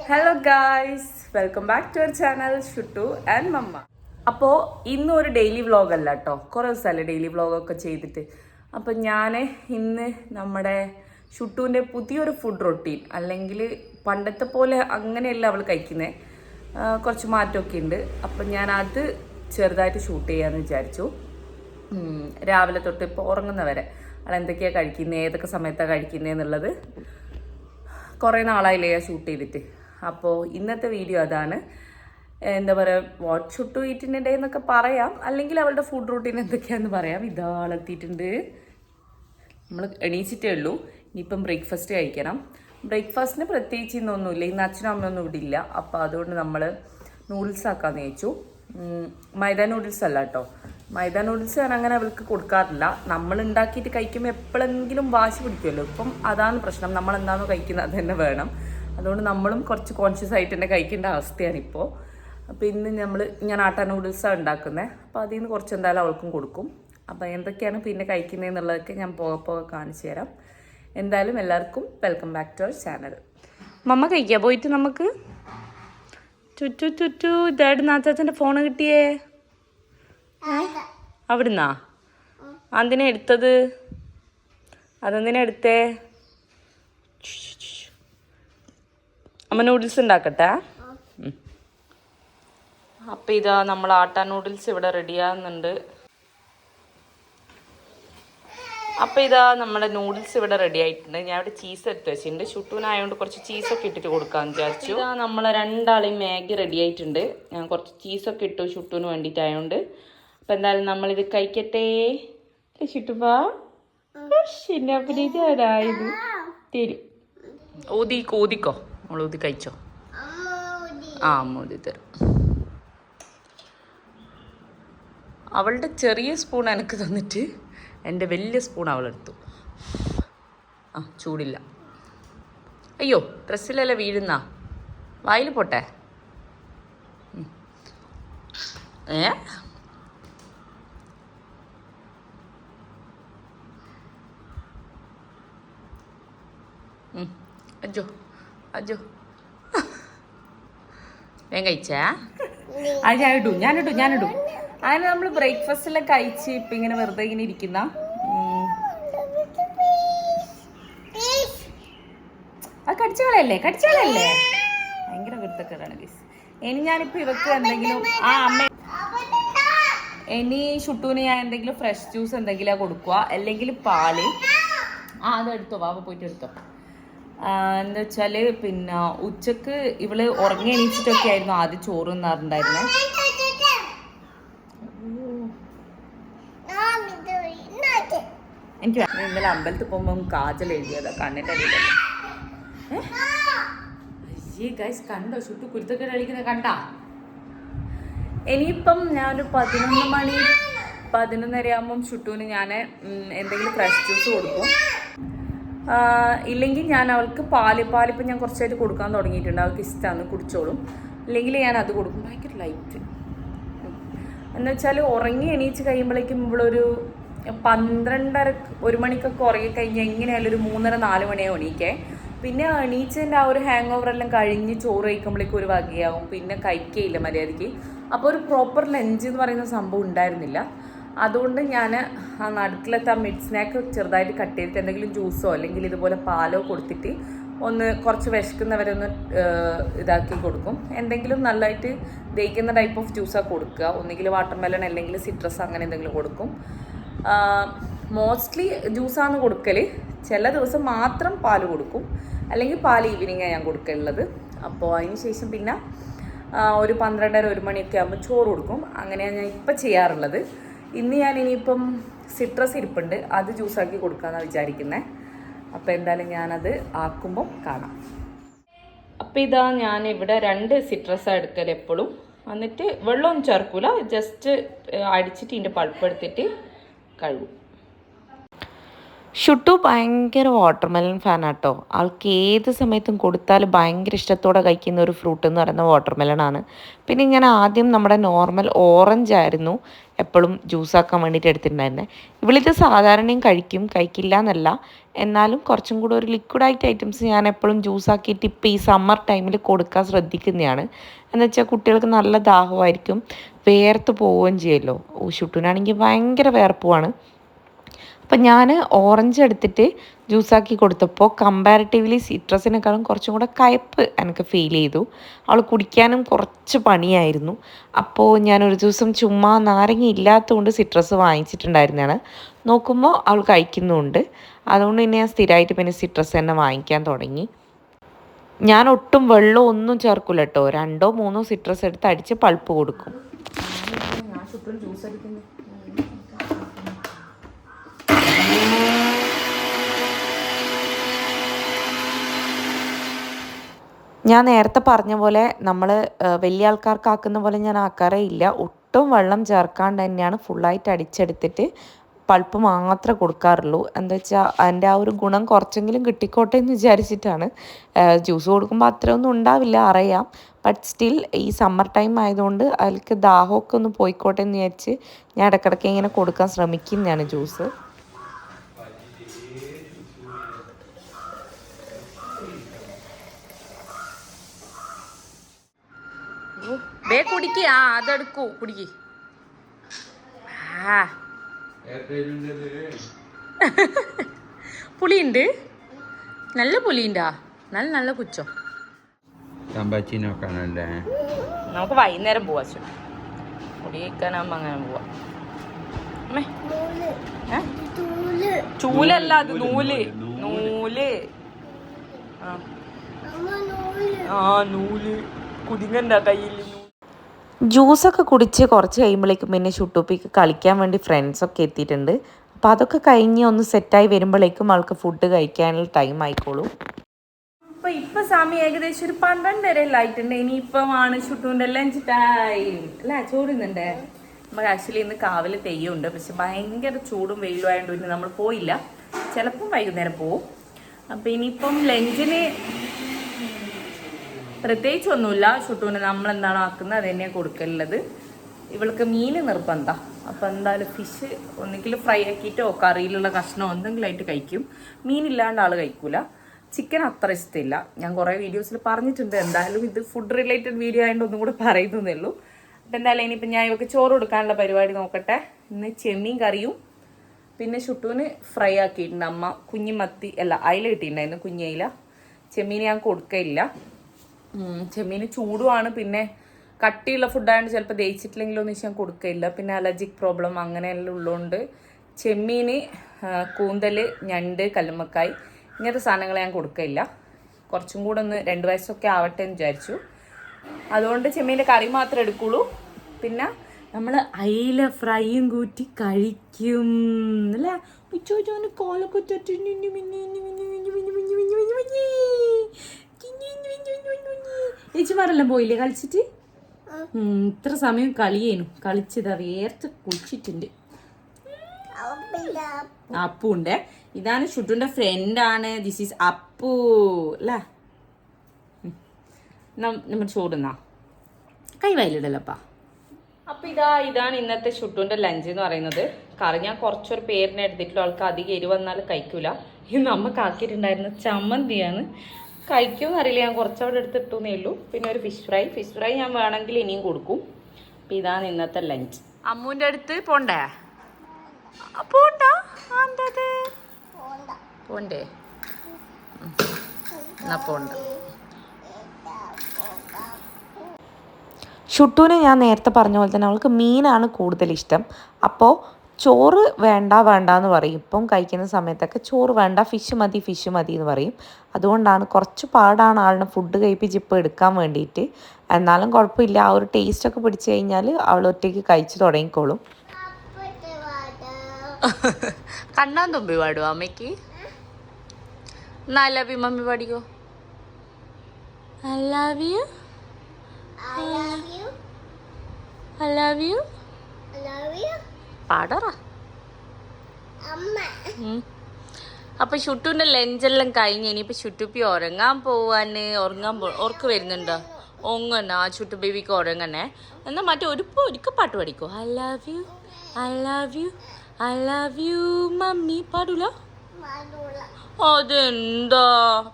Hello guys, welcome back to our channel Shuttu and mamma. അപ്പോൾ ഇന്നും ഒരു ഡെയിലി വ്ളോഗ് അല്ല കേട്ടോ, കുറേ ദിവസമല്ലേ ഡെയിലി വ്ളോഗൊക്കെ ചെയ്തിട്ട്. അപ്പം ഞാൻ ഇന്ന് നമ്മുടെ ഷുട്ടുവിൻ്റെ പുതിയൊരു ഫുഡ് റൊട്ടീൻ, അല്ലെങ്കിൽ പണ്ടത്തെ പോലെ അങ്ങനെയല്ല അവൾ കഴിക്കുന്നത്, കുറച്ച് മാറ്റമൊക്കെ ഉണ്ട്. അപ്പം ഞാൻ അത് ചെറുതായിട്ട് ഷൂട്ട് ചെയ്യാമെന്ന് വിചാരിച്ചു. രാവിലെ തൊട്ട് ഇപ്പോൾ ഉറങ്ങുന്നവരെ അവൾ എന്തൊക്കെയാണ് കഴിക്കുന്നത്, ഏതൊക്കെ സമയത്താണ് കഴിക്കുന്നത് എന്നുള്ളത് കുറേ നാളായില്ലേ ഷൂട്ട് ചെയ്തിട്ട്. അപ്പോൾ ഇന്നത്തെ വീഡിയോ അതാണ്. എന്താ പറയുക, what should to eat in a day എന്നൊക്കെ പറയാം, അല്ലെങ്കിൽ അവളുടെ ഫുഡ് റൂട്ടീൻ എന്തൊക്കെയാണെന്ന് പറയാം. ഇതാളെത്തിയിട്ടുണ്ട്. നമ്മൾ എണീച്ചിട്ടേ ഉള്ളൂ. ഇനിയിപ്പം ബ്രേക്ക്ഫാസ്റ്റ് കഴിക്കണം. ബ്രേക്ക്ഫാസ്റ്റിന് പ്രത്യേകിച്ച് ഇന്നൊന്നുമില്ല. ഇന്ന് അച്ഛനും അമ്മയൊന്നും ഇവിടെ ഇല്ല. അപ്പോൾ അതുകൊണ്ട് നമ്മൾ നൂഡിൽസ് ആക്കാമെന്ന് ചോദിച്ചു. മൈദ നൂഡിൽസ് അല്ല കേട്ടോ. മൈദ നൂഡിൽസ് ഞാൻ അങ്ങനെ അവൾക്ക് കൊടുക്കാറില്ല. നമ്മൾ ഉണ്ടാക്കിയിട്ട് കഴിക്കുമ്പോൾ എപ്പോഴെങ്കിലും വാശി പിടിക്കുമല്ലോ. ഇപ്പം അതാണ് പ്രശ്നം, നമ്മൾ എന്താണോ കഴിക്കുന്നത് അത് തന്നെ വേണം. അതുകൊണ്ട് നമ്മളും കുറച്ച് കോൺഷ്യസ് ആയിട്ട് തന്നെ കഴിക്കേണ്ട അവസ്ഥയാണിപ്പോൾ. അപ്പോൾ ഇന്ന് ഞാൻ ആട്ട നൂഡിൽസാണ് ഉണ്ടാക്കുന്നത്. അപ്പോൾ അതിൽ നിന്ന് കുറച്ച് എന്തായാലും അവൾക്കും കൊടുക്കും. അപ്പോൾ എന്തൊക്കെയാണ് പിന്നെ കഴിക്കുന്നതെന്നുള്ളതൊക്കെ ഞാൻ പോകെ കാണിച്ചു തരാം. എന്തായാലും എല്ലാവർക്കും welcome back to our channel. മമ്മ കഴിക്കാം പോയിട്ട് നമുക്ക് ചുറ്റു ഇതായിട്ട് നാച്ചാച്ചൻ്റെ ഫോണ് കിട്ടിയേ അവിടുന്നാ? അതെന്തിനാ എടുത്തത്? അതെന്തിനാ എടുത്തേ? അമ്മ നൂഡിൽസ് ഉണ്ടാക്കട്ടെ. അപ്പം ഇതാ നമ്മൾ ആട്ട നൂഡിൽസ് ഇവിടെ റെഡിയാകുന്നുണ്ട്. അപ്പോൾ ഇതാ നമ്മുടെ നൂഡിൽസ് ഇവിടെ റെഡി ആയിട്ടുണ്ട്. ഞാൻ ഇവിടെ ചീസ് എടുത്ത് വെച്ചിട്ടുണ്ട്. ഷുട്ടൂനായതുകൊണ്ട് കുറച്ച് ചീസൊക്കെ ഇട്ടിട്ട് കൊടുക്കാമെന്ന് വിചാരിച്ചു. ഇതാ നമ്മളെ രണ്ടാളെയും മാഗി റെഡി ആയിട്ടുണ്ട്. ഞാൻ കുറച്ച് ചീസൊക്കെ ഇട്ടു ഷുട്ടൂന് വേണ്ടിയിട്ടായതുകൊണ്ട്. അപ്പം എന്തായാലും നമ്മളിത് കഴിക്കട്ടെ. ഷുട്ടുപ്പാ ശരിയായത് തരും. ഊതിക്കോ നമ്മൾ ഊതി കഴിച്ചോ. ആ ഊതി തരും. അവളുടെ ചെറിയ സ്പൂൺ എനിക്ക് തന്നിട്ട് എൻ്റെ വലിയ സ്പൂൺ അവളെടുത്തു. ആ ചൂടില്ല. അയ്യോ ഡ്രസ്സിലല്ലേ വീഴുന്ന, വായിൽ പോട്ടെ. അജോ ഞാൻ കഴിച്ചാ? അത് ഞാനിട്ടു. അങ്ങനെ നമ്മൾ ബ്രേക്ക്ഫാസ്റ്റെല്ലാം കഴിച്ച് ഇപ്പം ഇങ്ങനെ വെറുതെ ഇങ്ങനെ ഇരിക്കുന്ന. അത് കടിച്ചാളല്ലേ ഭയങ്കര വൃത്തക്കേടാണ് ഗൈസ്. ഇനി ഞാനിപ്പോൾ ഇവക്ക് എന്തെങ്കിലും ഇനി ഷുട്ടൂന് ഞാൻ എന്തെങ്കിലും ഫ്രഷ് ജ്യൂസ് എന്തെങ്കിലും കൊടുക്കുക, അല്ലെങ്കിൽ പാല്. അതെടുത്തോ, വാവ പോയിട്ട് എടുത്തോ. എന്താ വെച്ചാൽ പിന്നെ ഉച്ചക്ക് ഇവള് ഉറങ്ങി എണീച്ചിട്ടൊക്കെ ആയിരുന്നു ആദ്യം ചോറ് തിന്നാറുണ്ടായിരുന്നേ. എനിക്ക് ഇന്നലെ അമ്പലത്തിൽ പോകുമ്പോൾ കാജൽ എഴുതിയതാ കണ്ണിൻ്റെ അടിയിലല്ലേ. ഗൈസ് കണ്ടോ ഷുട്ടു കുരുത്തൊക്കെ കളിക്കുന്നത് കണ്ടാ? ഇനിയിപ്പം ഞാനൊരു 11 ആകുമ്പം ഷുട്ടുവിന് ഞാൻ എന്തെങ്കിലും ഫ്രഷ് ജ്യൂസ് കൊടുക്കും. ഇല്ലെങ്കിൽ ഞാൻ അവൾക്ക് പാലിപ്പം ഞാൻ കുറച്ചായിട്ട് കൊടുക്കാൻ തുടങ്ങിയിട്ടുണ്ട്. അവൾക്ക് ഇഷ്ടമാണ്, കുടിച്ചോളും. ഇല്ലെങ്കിൽ ഞാൻ അത് കൊടുക്കും. ഭയങ്കര ലൈറ്റ് എന്ന് വെച്ചാൽ ഉറങ്ങി എണീച്ച് കഴിയുമ്പോഴേക്കും ഇവളൊരു 12:30-1 മണിക്കൊക്കെ ഉറങ്ങിക്കഴിഞ്ഞാൽ എങ്ങനെയായാലും ഒരു 3:30-4 മണിയാവും എണീക്കേ. പിന്നെ എണീച്ചതിൻ്റെ ആ ഒരു ഹാങ് ഓവറെല്ലാം കഴിഞ്ഞ് ചോറ് കഴിക്കുമ്പോഴേക്കും ഒരു വകയാവും. പിന്നെ കഴിക്കുകയില്ല മര്യാദയ്ക്ക്. അപ്പോൾ ഒരു പ്രോപ്പർ ലഞ്ച് എന്ന് പറയുന്ന സംഭവം ഉണ്ടായിരുന്നില്ല. അതുകൊണ്ട് ഞാൻ ആ നടുക്കിലത്തെ ആ മിഡ് സ്നാക്ക് ചെറുതായിട്ട് കട്ട് ചെയ്തിട്ട് എന്തെങ്കിലും ജ്യൂസോ അല്ലെങ്കിൽ ഇതുപോലെ പാലോ കൊടുത്തിട്ട് ഒന്ന് കുറച്ച് വിശക്കുന്നവരെ ഒന്ന് ഇതാക്കി കൊടുക്കും. എന്തെങ്കിലും നല്ലതായിട്ട് ദഹിക്കുന്ന ടൈപ്പ് ഓഫ് ജ്യൂസാണ് കൊടുക്കുക. ഒന്നുകിൽ വാട്ടർമെലൺ അല്ലെങ്കിൽ സിട്രസ് അങ്ങനെ എന്തെങ്കിലും കൊടുക്കും. മോസ്റ്റ്ലി ജ്യൂസാണ് കൊടുക്കൽ. ചില ദിവസം മാത്രം പാല് കൊടുക്കും, അല്ലെങ്കിൽ പാല് ഈവനിങ്ങാണ് ഞാൻ കൊടുക്കലുള്ളത്. അപ്പോൾ അതിന് ശേഷം പിന്നെ ഒരു 12:30-1 മണിയൊക്കെ ആകുമ്പോൾ ചോറ് കൊടുക്കും. അങ്ങനെയാണ് ഞാൻ ഇപ്പം ചെയ്യാറുള്ളത്. ഇന്ന് ഞാൻ ഇനിയിപ്പം സിട്രസ് ഇരിപ്പുണ്ട്, അത് ജ്യൂസാക്കി കൊടുക്കാമെന്നാണ് വിചാരിക്കുന്നത്. അപ്പോൾ എന്തായാലും ഞാനത് ആക്കുമ്പം കാണാം. അപ്പോൾ ഇതാ ഞാൻ ഇവിടെ 2 സിട്രസ് എടുക്കൽ എപ്പോഴും. എന്നിട്ട് വെള്ളമൊന്നും ചേർക്കൂല, ജസ്റ്റ് അടിച്ചിട്ട് ഇതിൻ്റെ പൾപ്പ് എടുത്തിട്ട് കഴുകും. ഷുട്ടു ഭയങ്കര വാട്ടർമെലൺ ഫാനാട്ടോ. ആൾക്ക് ഏത് സമയത്തും കൊടുത്താൽ ഭയങ്കര ഇഷ്ടത്തോടെ കഴിക്കുന്ന ഒരു ഫ്രൂട്ട് എന്ന് പറയുന്നത് വാട്ടർമെലൺ ആണ്. പിന്നെ ഞാൻ ആദ്യം നമ്മുടെ നോർമൽ ഓറഞ്ച് ആയിരുന്നു എപ്പോഴും ജ്യൂസാക്കാൻ വേണ്ടിയിട്ട് എടുത്തിട്ടുണ്ടായിരുന്നത്. ഇവളിത് സാധാരണയും കഴിക്കില്ല എന്നല്ല, എന്നാലും കുറച്ചും കൂടെ ഒരു ലിക്വിഡായിട്ട് ഐറ്റംസ് ഞാൻ എപ്പോഴും ജ്യൂസാക്കിയിട്ട് ഇപ്പോൾ ഈ സമ്മർ ടൈമിൽ കൊടുക്കാൻ ശ്രദ്ധിക്കുന്നതാണ്. എന്ന് വെച്ചാൽ കുട്ടികൾക്ക് നല്ല ദാഹമായിരിക്കും, വേർത്ത് പോവുകയും ചെയ്യുമല്ലോ. ഷുട്ടുവിനാണെങ്കിൽ ഭയങ്കര വേർപ്പുമാണ്. അപ്പം ഞാൻ ഓറഞ്ച് എടുത്തിട്ട് ജ്യൂസാക്കി കൊടുത്തപ്പോൾ കമ്പാരിറ്റീവ്ലി സിട്രസിനേക്കാളും കുറച്ചും കൂടെ കയ്പ്പ് എനിക്ക് ഫീൽ ചെയ്തു. അവൾ കുടിക്കാനും കുറച്ച് പണിയായിരുന്നു. അപ്പോൾ ഞാനൊരു ദിവസം ചുമ്മാ നാരങ്ങ ഇല്ലാത്തതുകൊണ്ട് സിട്രസ് വാങ്ങിച്ചിട്ടുണ്ടായിരുന്നതാണ്. നോക്കുമ്പോൾ അവൾ കഴിക്കുന്നുമുണ്ട്. അതുകൊണ്ട് തന്നെ ഞാൻ സ്ഥിരമായിട്ട് പിന്നെ സിട്രസ് തന്നെ വാങ്ങിക്കാൻ തുടങ്ങി. ഞാൻ ഒട്ടും വെള്ളം ഒന്നും ചേർക്കില്ല കേട്ടോ. 2-3 സിട്രസ് എടുത്ത് അടിച്ച് പൾപ്പ് കൊടുക്കും. ഞാൻ നേരത്തെ പറഞ്ഞ പോലെ നമ്മൾ വലിയ ആൾക്കാർക്കാക്കുന്ന പോലെ ഞാൻ ആക്കാറേ ഇല്ല. ഒട്ടും വെള്ളം ചേർക്കാണ്ട് തന്നെയാണ് ഫുള്ളായിട്ട് അടിച്ചെടുത്തിട്ട് പൾപ്പ് മാത്രമേ കൊടുക്കാറുള്ളൂ. എന്താ വെച്ചാൽ അതിൻ്റെ ആ ഒരു ഗുണം കുറച്ചെങ്കിലും കിട്ടിക്കോട്ടെ എന്ന് വിചാരിച്ചിട്ടാണ്. ജ്യൂസ് കൊടുക്കുമ്പോൾ അത്രയൊന്നും ഉണ്ടാവില്ല, അറിയാം. ബട്ട് സ്റ്റിൽ ഈ സമ്മർ ടൈം ആയതുകൊണ്ട് അതിലേക്ക് ദാഹമൊക്കെ ഒന്ന് പോയിക്കോട്ടെ എന്ന് വിചാരിച്ച് ഞാൻ ഇടയ്ക്കിടയ്ക്ക് ഇങ്ങനെ കൊടുക്കാൻ ശ്രമിക്കുന്നതാണ് ജ്യൂസ്. കുടിക്ക്. അതെടുക്കൂ, കുടിക്ക്. പുളിയുണ്ട്, നല്ല പുളിയുണ്ടാ, നല്ല നല്ല കുച്ചോ. നമുക്ക് വൈകുന്നേരം പോവാ, മുടി കഴിക്കാനാകുമ്പോ അങ്ങനെ പോവാ. ചൂലല്ല, അത് നൂല്. നൂല് നൂല് കുതിങ്ങണ്ട കയ്യിൽ. ജ്യൂസൊക്കെ കുടിച്ച് കുറച്ച് കഴിയുമ്പോഴേക്കും പിന്നെ ഷുട്ടൂപ്പിക്ക് കളിക്കാൻ വേണ്ടി ഫ്രണ്ട്സൊക്കെ എത്തിയിട്ടുണ്ട്. അപ്പോൾ അതൊക്കെ കഴിഞ്ഞ് ഒന്ന് സെറ്റായി വരുമ്പോഴേക്കും ആൾക്ക് ഫുഡ് കഴിക്കാനുള്ള ടൈം ആയിക്കോളും. ഇപ്പം സമയം ഏകദേശം ഒരു 12:30 ആയിട്ടുണ്ട്. ഇനിയിപ്പമാണ് ഷുട്ടൂൻ്റെ ലഞ്ച് ടൈം അല്ലേ? ചോറുന്നുണ്ടേ. നമുക്ക് ആക്ച്വലി ഇന്ന് കാവിൽ തെയ്യമുണ്ട്, പക്ഷെ ഭയങ്കര ചൂടും വെയിലും ആയതുകൊണ്ട് പിന്നെ നമ്മൾ പോയില്ല. ചിലപ്പം വൈകുന്നേരം പോവും. അപ്പം ഇനിയിപ്പം ലഞ്ചിന് പ്രത്യേകിച്ചൊന്നുമില്ല. ഷുട്ടൂന് നമ്മളെന്താണോ ആക്കുന്നത് അത് തന്നെയാണ് കൊടുക്കലുള്ളത്. ഇവൾക്ക് മീൻ നിർബന്ധം. അപ്പം എന്തായാലും ഫിഷ് ഒന്നെങ്കിൽ ഫ്രൈ ആക്കിയിട്ടോ കറിയിലുള്ള കഷ്ണമോ എന്തെങ്കിലും ആയിട്ട് കഴിക്കും. മീനില്ലാണ്ട് ആൾ കഴിക്കൂല. ചിക്കൻ അത്ര ഇഷ്ടമില്ല. ഞാൻ കുറേ വീഡിയോസിൽ പറഞ്ഞിട്ടുണ്ട്. എന്തായാലും ഇത് ഫുഡ് റിലേറ്റഡ് വീഡിയോ ആയതുകൊണ്ട് ഒന്നും കൂടെ പറയുന്നേ ഉള്ളൂ. അപ്പം എന്തായാലും ഇനിയിപ്പം ഞാൻ ഇവർക്ക് ചോറ് കൊടുക്കാനുള്ള പരിപാടി നോക്കട്ടെ. ഇന്ന് ചെമ്മീൻ കറിയും പിന്നെ ഷുട്ടൂന് ഫ്രൈ ആക്കിയിട്ടുണ്ട് അമ്മ. കുഞ്ഞിമത്തി അല്ല, അയില കിട്ടിയിട്ടുണ്ടായിരുന്നു, കുഞ്ഞയില. ചെമ്മീൻ ഞാൻ കൊടുക്കയില്ല. ചെമ്മീന് ചൂടുമാണ്, പിന്നെ കട്ടിയുള്ള ഫുഡായതുകൊണ്ട് ചിലപ്പോൾ ദഹിച്ചിട്ടില്ലെങ്കിലോ എന്ന് വെച്ചാൽ ഞാൻ കൊടുക്കയില്ല. പിന്നെ അലർജിക് പ്രോബ്ലം അങ്ങനെയെല്ലാം ഉള്ളതുകൊണ്ട് ചെമ്മീൻ, കൂന്തൽ, ഞണ്ട്, കല്ലുമ്മക്കായ് ഇങ്ങനത്തെ സാധനങ്ങൾ ഞാൻ കൊടുക്കയില്ല. കുറച്ചും കൂടെ ഒന്ന് 2 വയസ്സൊക്കെ ആവട്ടെ എന്ന് വിചാരിച്ചു. അതുകൊണ്ട് ചെമ്മീൻ്റെ കറി മാത്രമേ എടുക്കുള്ളൂ. പിന്നെ നമ്മൾ അയില ഫ്രൈയും കൂട്ടി കഴിക്കും അല്ലേ? കോലൊക്കെ ചേച്ചിമാരെല്ലാം പോയില്ലേ കളിച്ചിട്ട്? ഇത്ര സമയം കളിയേനു. കളിച്ചതാ വേർത്ത് കുളിച്ചിട്ടുണ്ട്. അപ്പു ഉണ്ട്. ഇതാണ് ഷുട്ടുന്റെ ഫ്രണ്ടാണ്. ദിസ് ഈസ് അപ്പു അല്ലേ? നമ്മൾ ചോറുന്നാ കൈ വയലിടല്ലപ്പാ. അപ്പം ഇതാണ് ഇന്നത്തെ ഷുട്ടുന്റെ ലഞ്ച് എന്ന് പറയുന്നത്. കറി ഞാൻ കുറച്ചൊരു പേരിനെ എടുത്തിട്ടുള്ളൂ. ആൾക്ക് അധികം എരിവ് വന്നാൽ കഴിക്കൂല. ഇത് നമുക്ക് ആക്കിയിട്ടുണ്ടായിരുന്ന ചമ്മന്തിയാണ്. കഴിക്കുമെന്ന് അറിയില്ല, ഞാൻ കുറച്ചവിടെ എടുത്തിട്ടേ ഉള്ളൂ. പിന്നെ ഒരു ഫിഷ് ഫ്രൈ ഞാൻ വേണമെങ്കിൽ ഇനിയും കൊടുക്കും. അപ്പം ഇതാണ് ഇന്നത്തെ ലഞ്ച്. അമ്മൂൻ്റെ അടുത്ത് പോണ്ടേ? പോണ്ടേ? എന്നാ പോണ്ട. ഷുട്ടൂനെ ഞാൻ നേരത്തെ പറഞ്ഞ പോലെ തന്നെ അവൾക്ക് മീനാണ് കൂടുതൽ ഇഷ്ടം. അപ്പോൾ ചോറ് വേണ്ട എന്ന് പറയും. ഇപ്പം കഴിക്കുന്ന സമയത്തൊക്കെ ചോറ് വേണ്ട, ഫിഷ് മതി എന്ന് പറയും. അതുകൊണ്ടാണ് കുറച്ച് പാടാണ് ആളിനെ ഫുഡ് കഴിപ്പിച്ച് ഇപ്പോൾ എടുക്കാൻ വേണ്ടിയിട്ട്. എന്നാലും കുഴപ്പമില്ല, ആ ഒരു ടേസ്റ്റൊക്കെ പിടിച്ചു കഴിഞ്ഞാൽ അവൾ ഒറ്റയ്ക്ക് കഴിച്ചു തുടങ്ങിക്കോളും. കണ്ണാൻ തുമ്പി പാടുവോ അമ്മയ്ക്ക്? എന്നാ ഐ ലവ് യു മമ്മി പാടിക്കോ. I love you, I love you പാടറ. അപ്പോൾ ഷുട്ടുവിൻ്റെ ലഞ്ചെല്ലാം കഴിഞ്ഞ് ഇനിയിപ്പോൾ ഷുട്ടുപ്പി ഉറങ്ങാൻ ഉറക്ക് വരുന്നുണ്ടോ? ഒങ്ങന്നെ ആ ചുട്ടു ബേബിക്ക് ഉറങ്ങണേ. എന്നാൽ മറ്റേ ഒരിക്കൽ പാട്ട് പാടിക്കോ. I love you I love you I love you mummy. പാടൂല? അതെന്താ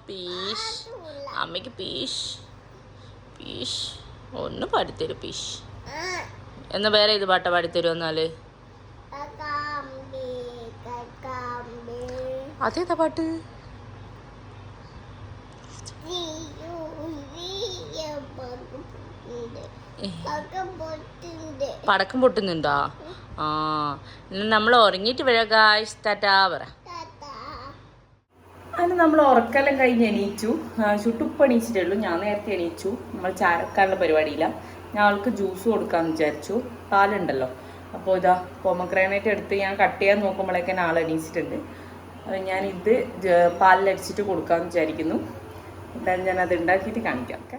പീഷ് അമ്മയ്ക്ക് പീഷ് പീഷ് ഒന്ന് പാടിത്തരും പീഷ്. എന്നാ വേറെ ഇത് പാട്ട പാടിത്തരും എന്നാല്. അതേതാ പാട്ട്? പടക്കം പൊട്ടുന്നുണ്ടോ? ആ നമ്മൾ ഉറങ്ങിയിട്ട് വരാം ഗായ്സ്. ടാറ്റാ പറ. അങ്ങനെ നമ്മൾ ഉറക്കെല്ലാം കഴിഞ്ഞ് എണീച്ചു. ചുട്ടുപ്പ് എണീച്ചിട്ടുള്ളൂ. ഞാൻ നേരത്തെ എണീച്ചു. നമ്മൾ ചാരക്കാനുള്ള പരിപാടിയില്ല. ഞാൻ ആൾക്ക് ജ്യൂസ് കൊടുക്കാമെന്ന് വിചാരിച്ചു. പാലുണ്ടല്ലോ. അപ്പോൾ ഇതാ പൊമഗ്രാനൈറ്റ് എടുത്ത് ഞാൻ കട്ട് ചെയ്യാൻ നോക്കുമ്പോഴേക്കും ആൾ എണീച്ചിട്ടുണ്ട്. അപ്പോൾ ഞാനിത് പാലിലടിച്ചിട്ട് കൊടുക്കാമെന്ന് വിചാരിക്കുന്നു. എന്തായാലും ഞാനത് ഉണ്ടാക്കിയിട്ട് കാണിക്കാം. ഓക്കെ.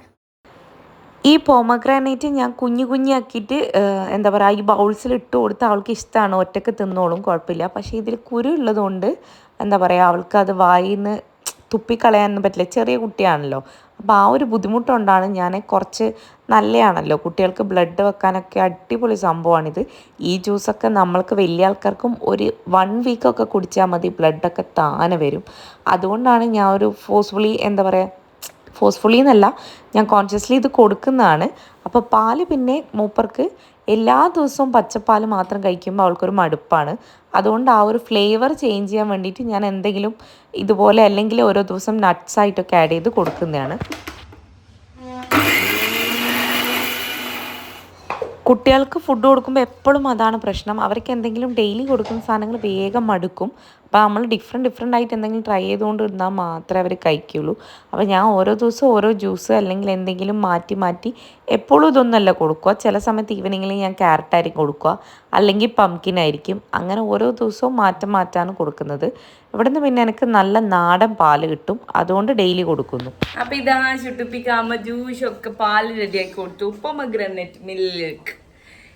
ഈ പോമഗ്രാനൈറ്റ് ഞാൻ കുഞ്ഞാക്കിയിട്ട് എന്താ പറയുക ഈ ബൗൾസിൽ ഇട്ട് കൊടുത്ത് അവൾക്ക് ഇഷ്ടമാണ്. ഒറ്റയ്ക്ക് തിന്നോളും, കുഴപ്പമില്ല. പക്ഷേ ഇതിൽ കുരു ഉള്ളതുകൊണ്ട് എന്താ പറയുക അവൾക്ക് അത് വായിന്ന് തുപ്പിക്കളയാനൊന്നും പറ്റില്ല. ചെറിയ കുട്ടിയാണല്ലോ. അപ്പോൾ ആ ഒരു ബുദ്ധിമുട്ടുകൊണ്ടാണ് ഞാൻ കുറച്ച് നല്ലതാണല്ലോ കുട്ടികൾക്ക് ബ്ലഡ് വെക്കാനൊക്കെ അടിപൊളി സംഭവമാണിത്. ഈ ജ്യൂസൊക്കെ നമ്മൾക്ക് വലിയ ആൾക്കാർക്കും ഒരു 1 വീക്കൊക്കെ കുടിച്ചാൽ മതി, ബ്ലഡൊക്കെ താനെ വരും. അതുകൊണ്ടാണ് ഞാൻ ഒരു ഫോഴ്സ്ഫുള്ളി എന്നല്ല, ഞാൻ കോൺഷ്യസ്ലി ഇത് കൊടുക്കുന്നതാണ്. അപ്പോൾ പാല് പിന്നെ മൂപ്പർക്ക് എല്ലാ ദിവസവും പച്ചപ്പാൽ മാത്രം കഴിക്കുമ്പോൾ അവൾക്കൊരു മടുപ്പാണ്. അതുകൊണ്ട് ആ ഒരു ഫ്ലേവർ ചേഞ്ച് ചെയ്യാൻ വേണ്ടിയിട്ട് ഞാൻ എന്തെങ്കിലും ഇതുപോലെ അല്ലെങ്കിൽ ഓരോ ദിവസം നട്ട്സായിട്ടൊക്കെ ആഡ് ചെയ്ത് കൊടുക്കുന്നതാണ്. കുട്ടികൾക്ക് ഫുഡ് കൊടുക്കുമ്പോൾ എപ്പോഴും അതാണ് പ്രശ്നം. അവർക്ക് എന്തെങ്കിലും ഡെയിലി കൊടുക്കുന്ന സാധനങ്ങൾ വേഗം മടുക്കും. അപ്പോൾ നമ്മൾ ഡിഫറെൻ്റ് ആയിട്ട് എന്തെങ്കിലും ട്രൈ ചെയ്തുകൊണ്ട് ഇരുന്നാൽ മാത്രമേ അവർ കഴിക്കുകയുള്ളൂ. അപ്പോൾ ഞാൻ ഓരോ ദിവസവും ഓരോ ജ്യൂസ് അല്ലെങ്കിൽ എന്തെങ്കിലും മാറ്റി എപ്പോഴും ഇതൊന്നല്ല കൊടുക്കുക. ചില സമയത്ത് ഈവനിങ്ങിൽ ഞാൻ ക്യാരറ്റായിരിക്കും കൊടുക്കുക, അല്ലെങ്കിൽ പംകിൻ ആയിരിക്കും. അങ്ങനെ ഓരോ ദിവസവും മാറ്റാണ് കൊടുക്കുന്നത്. ഇവിടുന്ന് പിന്നെ എനിക്ക് നല്ല നാടൻ പാല് കിട്ടും, അതുകൊണ്ട് ഡെയിലി കൊടുക്കുന്നു. അപ്പോൾ ഇതാ ചുട്ടുപ്പിക്കാമ ജ്യൂസൊക്കെ പാല് റെഡിയാക്കി കൊടുത്തു. Pomegranate milk.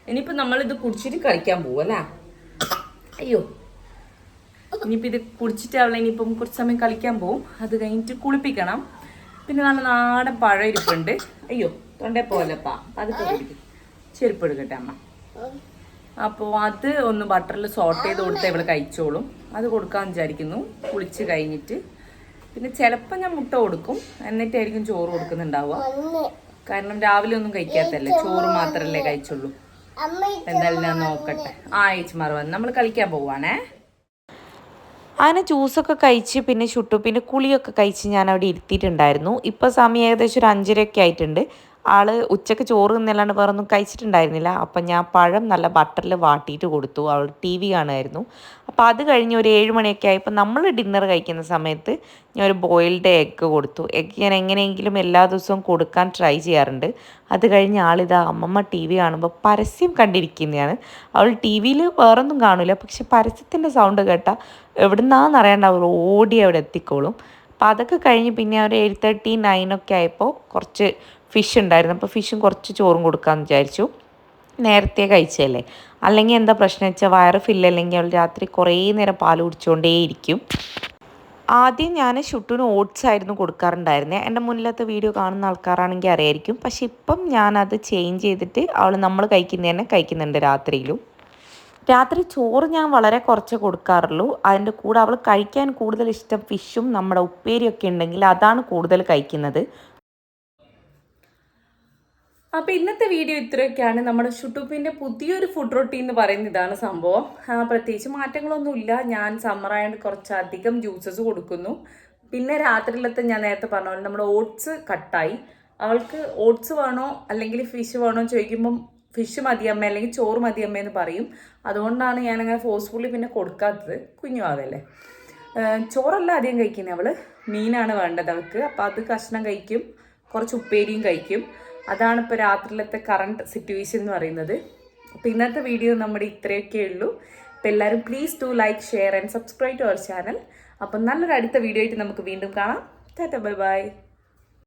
ഇനിയിപ്പോൾ നമ്മളിത് കുടിച്ചിട്ട് കളിക്കാൻ പോകും അല്ലേ? അയ്യോ, ഇനിയിപ്പോൾ ഇത് കുടിച്ചിട്ട് അവളെ ഇനിയിപ്പം കുറച്ച് സമയം കളിക്കാൻ പോകും. അത് കഴിഞ്ഞിട്ട് കുളിപ്പിക്കണം. പിന്നെ നല്ല നാടൻ പഴം ഇരിപ്പുണ്ട്. അയ്യോ, തൊണ്ടേ പോലപ്പാ, അതൊക്കെ കുടിക്കും. ചെരുപ്പ് എടുക്കട്ടെ അമ്മ. അപ്പോൾ അത് ഒന്ന് ബട്ടറിൽ സോട്ട് ചെയ്ത് കൊടുത്ത് ഇവള് കഴിച്ചോളും. അത് കൊടുക്കാമെന്ന് വിചാരിക്കുന്നു കുളിച്ച് കഴിഞ്ഞിട്ട്. പിന്നെ ചിലപ്പോൾ ഞാൻ മുട്ട കൊടുക്കും, എന്നിട്ടായിരിക്കും ചോറ് കൊടുക്കുന്നുണ്ടാവുക. കാരണം രാവിലെ ഒന്നും കഴിക്കാത്തല്ലേ, ചോറ് മാത്രമല്ലേ കഴിച്ചുള്ളൂ. എന്തായാലും ഞാൻ നോക്കട്ടെ. ചേച്ചിമാർ വന്ന് നമ്മൾ കളിക്കാൻ പോവാണേ. അങ്ങനെ ജ്യൂസൊക്കെ കഴിച്ച് പിന്നെ ചുട്ടുപ്പിൻ്റെ കുളിയൊക്കെ കഴിച്ച് ഞാൻ അവിടെ ഇരുത്തിയിട്ടുണ്ടായിരുന്നു. ഇപ്പോൾ സമയം ഏകദേശം ഒരു 5:30 ആയിട്ടുണ്ട്. ആൾ ഉച്ചയ്ക്ക് ചോറ് തിന്നല്ലാണ്ട് വേറെ ഒന്നും കഴിച്ചിട്ടുണ്ടായിരുന്നില്ല. അപ്പം ഞാൻ പഴം നല്ല ബട്ടറിൽ വാട്ടിയിട്ട് കൊടുത്തു. അവൾ TV കാണുമായിരുന്നു. അപ്പോൾ അത് കഴിഞ്ഞ് ഒരു 7 മണിയൊക്കെ ആയപ്പോൾ നമ്മൾ ഡിന്നർ കഴിക്കുന്ന സമയത്ത് ഞാൻ ഒരു ബോയിൽഡ് എഗ്ഗ് കൊടുത്തു. എഗ്ഗ് ഞാൻ എങ്ങനെയെങ്കിലും എല്ലാ ദിവസവും കൊടുക്കാൻ ട്രൈ ചെയ്യാറുണ്ട്. അത് കഴിഞ്ഞ് ആളിതാ അമ്മമ്മ TV കാണുമ്പോൾ പരസ്യം കണ്ടിരിക്കുന്നതാണ്. അവൾ TV-യിൽ വേറൊന്നും കാണില്ല, പക്ഷെ പരസ്യത്തിൻ്റെ സൗണ്ട് കേട്ടാൽ എവിടുന്നാന്ന് അറിയാണ്ട് അവൾ ഓടി അവിടെ എത്തിക്കോളും. അപ്പോൾ അതൊക്കെ കഴിഞ്ഞ് പിന്നെ ഒരു 8:30, 9 ഒക്കെ ആയപ്പോൾ കുറച്ച് ഫിഷ് ഉണ്ടായിരുന്നു. അപ്പോൾ ഫിഷും കുറച്ച് ചോറും കൊടുക്കാമെന്ന് വിചാരിച്ചു. നേരത്തെ കഴിച്ചല്ലേ, അല്ലെങ്കിൽ എന്താ പ്രശ്നം വെച്ചാൽ വയറ് ഫില്ലല്ലെങ്കിൽ അവൾ രാത്രി കുറേ നേരം പാൽ കുടിച്ചുകൊണ്ടേയിരിക്കും. ആദ്യം ഞാൻ ഷുട്ടുവിന് ഓട്സ് ആയിരുന്നു കൊടുക്കാറുണ്ടായിരുന്നത്. എൻ്റെ മുന്നിലത്തെ വീഡിയോ കാണുന്ന ആൾക്കാരാണെങ്കിൽ അറിയായിരിക്കും. പക്ഷെ ഇപ്പം ഞാനത് ചേഞ്ച് ചെയ്തിട്ട് നമ്മൾ കഴിക്കുന്നത് തന്നെ കഴിക്കുന്നുണ്ട് രാത്രിയിലും. രാത്രി ചോറ് ഞാൻ വളരെ കുറച്ച് കൊടുക്കാറുള്ളൂ. അതിൻ്റെ കൂടെ അവൾ കഴിക്കാൻ കൂടുതൽ ഇഷ്ടം ഫിഷും നമ്മുടെ ഉപ്പേരിയൊക്കെ ഉണ്ടെങ്കിൽ അതാണ് കൂടുതൽ കഴിക്കുന്നത്. അപ്പോൾ ഇന്നത്തെ വീഡിയോ ഇത്രയൊക്കെയാണ്. നമ്മുടെ ഷുട്ടുപ്പിൻ്റെ പുതിയൊരു ഫുഡ് റൊട്ടീൻ എന്ന് പറയുന്ന ഇതാണ് സംഭവം. പ്രത്യേകിച്ച് മാറ്റങ്ങളൊന്നുമില്ല. ഞാൻ സമ്മറായതുകൊണ്ട് കുറച്ചധികം ജ്യൂസസ് കൊടുക്കുന്നു. പിന്നെ രാത്രിയിലത്തെ ഞാൻ നേരത്തെ പറഞ്ഞ പോലെ നമ്മുടെ ഓട്സ് കട്ടായി. അവൾക്ക് ഓട്സ് വേണോ അല്ലെങ്കിൽ ഫിഷ് വേണോ എന്ന് ചോദിക്കുമ്പം ഫിഷ് മതിയമ്മ അല്ലെങ്കിൽ ചോറ് മതിയമ്മ എന്ന് പറയും. അതുകൊണ്ടാണ് ഞാനങ്ങനെ ഫോഴ്സ്ഫുള്ളി പിന്നെ കൊടുക്കാത്തത്. കുഞ്ഞുവാവല്ലേ. ചോറല്ല അധികം കഴിക്കുന്നത് അവൾ. മീനാണ് വേണ്ടത് അവൾക്ക്. അപ്പോൾ അത് കഷ്ണം കഴിക്കും, കുറച്ച് ഉപ്പേരിയും കഴിക്കും. അതാണ് ഇപ്പോൾ രാത്രിയിലത്തെ കറണ്ട് സിറ്റുവേഷൻ എന്ന് പറയുന്നത്. അപ്പോൾ ഇന്നത്തെ വീഡിയോ നമ്മുടെ ഇത്രയൊക്കെ ഉള്ളൂ. അപ്പോൾ എല്ലാവരും please do like, share and subscribe to our channel. അപ്പം നല്ലൊരു അടുത്ത വീഡിയോ ആയിട്ട് നമുക്ക് വീണ്ടും കാണാം. Tata, bye by.